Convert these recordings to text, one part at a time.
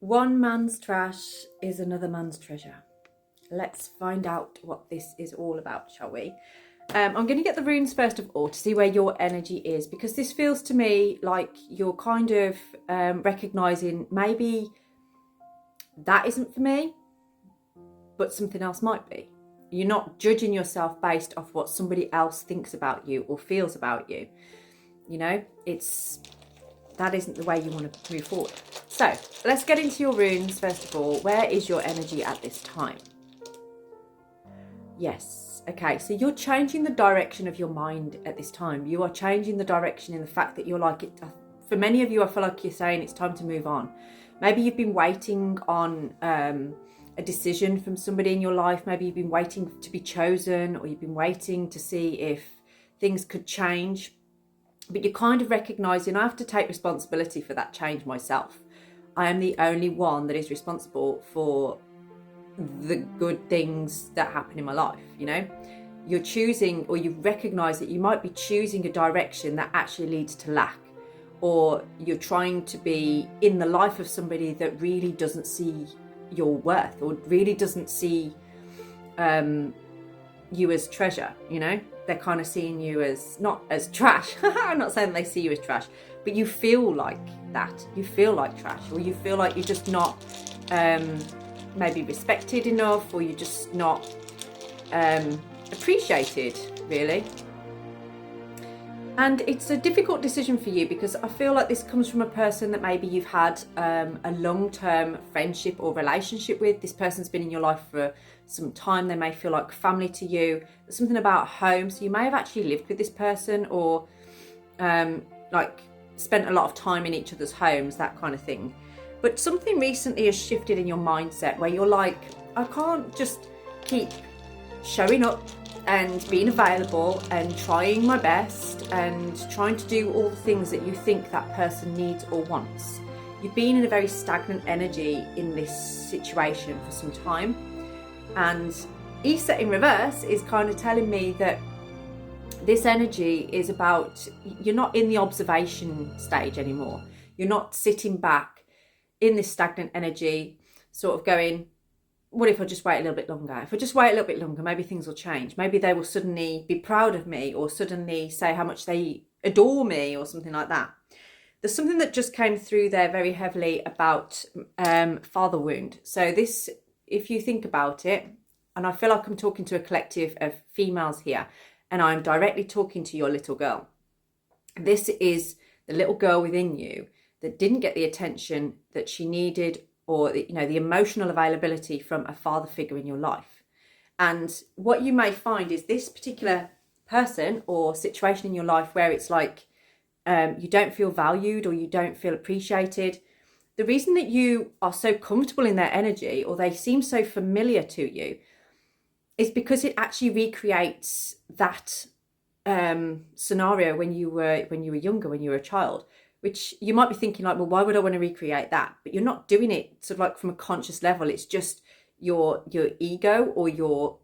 One man's trash is another man's treasure. Let's find out what this is all about, shall we? I'm going to get the runes first of all to see where your energy is, because this feels to me like you're kind of recognising maybe that isn't for me, but something else might be. You're not judging yourself based off what somebody else thinks about you or feels about you. You know, that isn't the way you want to move forward. So let's get into your runes first of all. Where is your energy at this time? Yes. Okay, so you're changing the direction of your mind at this time. You are changing the direction in the fact that you're like, for many of you, I feel like you're saying it's time to move on. Maybe you've been waiting on a decision from somebody in your life. Maybe you've been waiting to be chosen, or you've been waiting to see if things could change. But you're kind of recognising, I have to take responsibility for that change myself. I am the only one that is responsible for the good things that happen in my life. You know, you're choosing, or you recognise that you might be choosing a direction that actually leads to lack, or you're trying to be in the life of somebody that really doesn't see your worth, or really doesn't see you as treasure. You know, they're kind of seeing you as, not as trash. I'm not saying they see you as trash, but you feel like that. You feel like trash, or you feel like you're just not maybe respected enough, or you're just not appreciated, really. And it's a difficult decision for you, because I feel like this comes from a person that maybe you've had a long-term friendship or relationship with. This person's been in your life for some time. They may feel like family to you. There's something about home. So you may have actually lived with this person, or like spent a lot of time in each other's homes, that kind of thing. But something recently has shifted in your mindset where you're like, I can't just keep showing up and being available and trying my best and trying to do all the things that you think that person needs or wants. You've been in a very stagnant energy in this situation for some time. And Easter in reverse is kind of telling me that this energy is about, you're not in the observation stage anymore. You're not sitting back in this stagnant energy, sort of going, what if I just wait a little bit longer? If I just wait a little bit longer, maybe things will change. Maybe they will suddenly be proud of me, or suddenly say how much they adore me, or something like that. There's something that just came through there very heavily about father wound. So this, if you think about it, and I feel like I'm talking to a collective of females here, and I'm directly talking to your little girl. This is the little girl within you that didn't get the attention that she needed, or, you know, the emotional availability from a father figure in your life. And what you may find is this particular person or situation in your life where it's like you don't feel valued, or you don't feel appreciated. The reason that you are so comfortable in their energy, or they seem so familiar to you, is because it actually recreates that scenario when you were younger, when you were a child. Which you might be thinking like, well, why would I want to recreate that? But you're not doing it sort of like from a conscious level. It's just your ego or your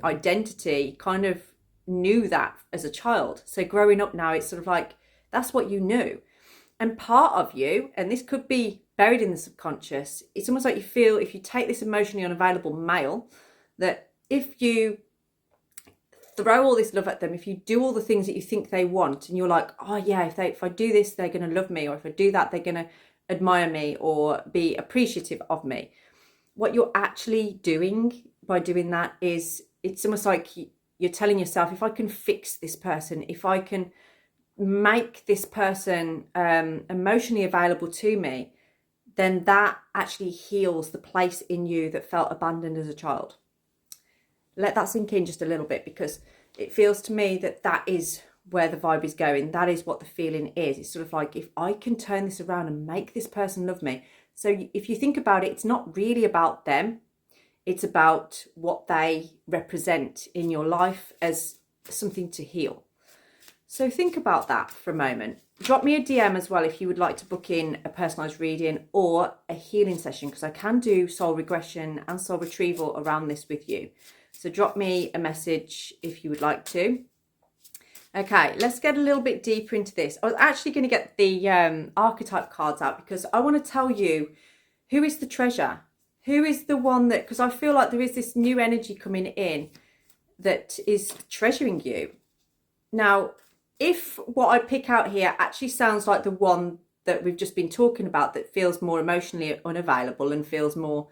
identity kind of knew that as a child. So growing up now, it's sort of like, that's what you knew. And part of you, and this could be buried in the subconscious, it's almost like you feel, if you take this emotionally unavailable male, that if you throw all this love at them, if you do all the things that you think they want, and you're like, oh yeah, if I do this, they're going to love me, or if I do that, they're going to admire me or be appreciative of me. What you're actually doing by doing that is, it's almost like you're telling yourself, if I can fix this person, if I can make this person emotionally available to me, then that actually heals the place in you that felt abandoned as a child. Let that sink in just a little bit, because it feels to me that that is where the vibe is going. That is what the feeling is. It's sort of like, if I can turn this around and make this person love me. So if you think about it, it's not really about them. It's about what they represent in your life as something to heal. So think about that for a moment. Drop me a DM as well if you would like to book in a personalised reading or a healing session, because I can do soul regression and soul retrieval around this with you. So drop me a message if you would like to. Okay, let's get a little bit deeper into this. I was actually going to get the archetype cards out, because I want to tell you Who is the treasure? Who is the one that, because I feel like there is this new energy coming in that is treasuring you. Now, if what I pick out here actually sounds like the one that we've just been talking about, that feels more emotionally unavailable and feels more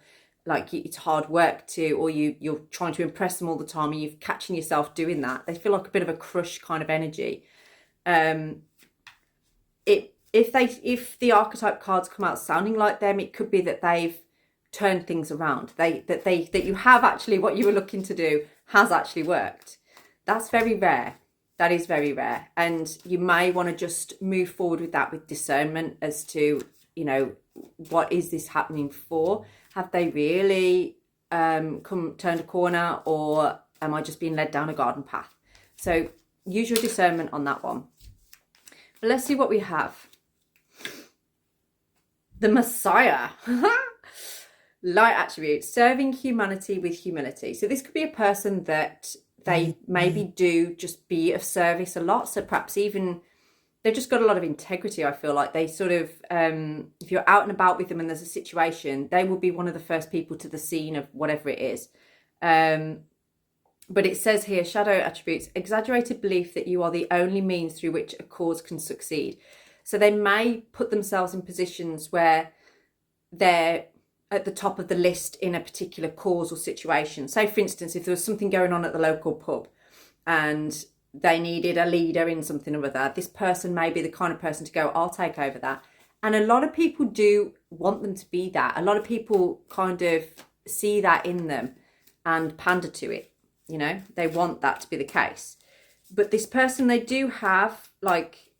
like it's hard work to, or you're trying to impress them all the time and you're catching yourself doing that, they feel like a bit of a crush kind of energy. If the archetype cards come out sounding like them, it could be that they've turned things around. That you have actually, what you were looking to do has actually worked. That's very rare. That is very rare. And you may want to just move forward with that with discernment as to, you know, what is this happening for? Have they really turned a corner, or am I just being led down a garden path? So use your discernment on that one. But let's see what we have. The Messiah. Light attributes, serving humanity with humility. So this could be a person that they maybe do just be of service a lot. So perhaps even they've just got a lot of integrity. I feel like they sort of, if you're out and about with them and there's a situation, they will be one of the first people to the scene of whatever it is. But it says here, shadow attributes, exaggerated belief that you are the only means through which a cause can succeed. So they may put themselves in positions where they're at the top of the list in a particular cause or situation. Say, for instance, if there was something going on at the local pub and they needed a leader in something or other, this person may be the kind of person to go, I'll take over that. And a lot of people do want them to be that. A lot of people kind of see that in them and pander to it. You know, they want that to be the case. But this person, they do have like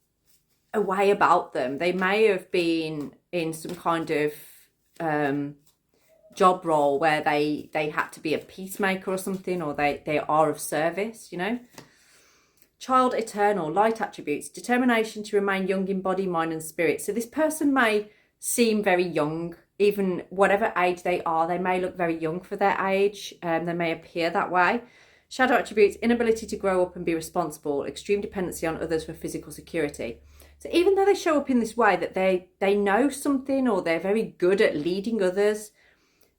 a way about them. They may have been in some kind of job role where they had to be a peacemaker or something, or they are of service, you know. Child eternal, light attributes, determination to remain young in body, mind and spirit. So this person may seem very young, even whatever age they are, they may look very young for their age, and they may appear that way. Shadow attributes, inability to grow up and be responsible, extreme dependency on others for physical security. So even though they show up in this way that they know something, or they're very good at leading others,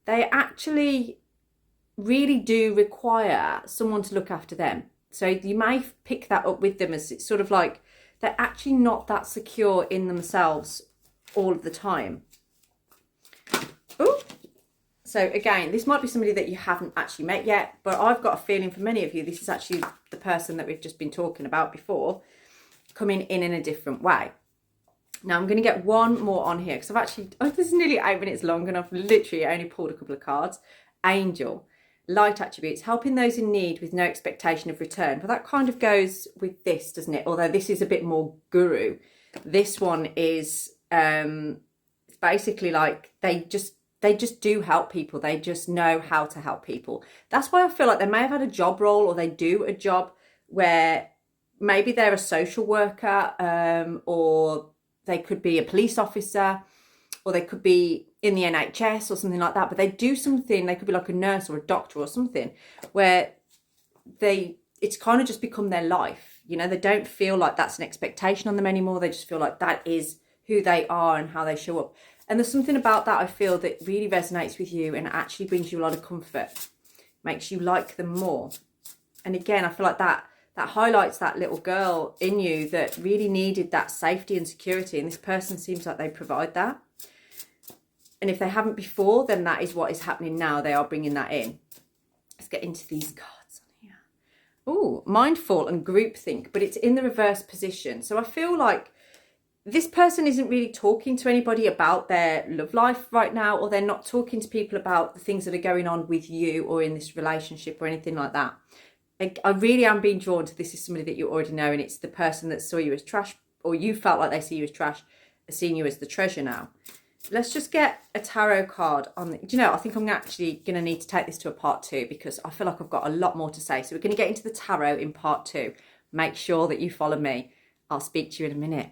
they actually really do require someone to look after them. So you may pick that up with them as it's sort of like they're actually not that secure in themselves all of the time. Ooh. So again, this might be somebody that you haven't actually met yet, but I've got a feeling for many of you, this is actually the person that we've just been talking about before, coming in a different way. Now I'm going to get one more on here because I've actually, this is nearly 8 minutes long and I've literally only pulled a couple of cards. Angel, light attributes, helping those in need with no expectation of return. But that kind of goes with this, doesn't it? Although this is a bit more guru. This one is it's basically like they just do help people. They just know how to help people. That's why I feel like they may have had a job role, or they do a job where maybe they're a social worker, or they could be a police officer, or they could be in the NHS or something like that. But they do something, they could be like a nurse or a doctor or something, where it's kind of just become their life. You know, they don't feel like that's an expectation on them anymore. They just feel like that is who they are and how they show up. And there's something about that I feel that really resonates with you and actually brings you a lot of comfort, makes you like them more. And again, I feel like that highlights that little girl in you that really needed that safety and security. And this person seems like they provide that. And if they haven't before, then that is what is happening now. They are bringing that in. Let's get into these cards on here. Oh, mindful and groupthink, but it's in the reverse position. So I feel like this person isn't really talking to anybody about their love life right now, or they're not talking to people about the things that are going on with you or in this relationship or anything like that. I really am being drawn to, this is somebody that you already know, and it's the person that saw you as trash, or you felt like they see you as trash, seeing you as the treasure now. Let's just get a tarot card on do you know, I think I'm actually going to need to take this to a part 2 because I feel like I've got a lot more to say. So we're going to get into the tarot in part 2. Make sure that you follow me. I'll speak to you in a minute.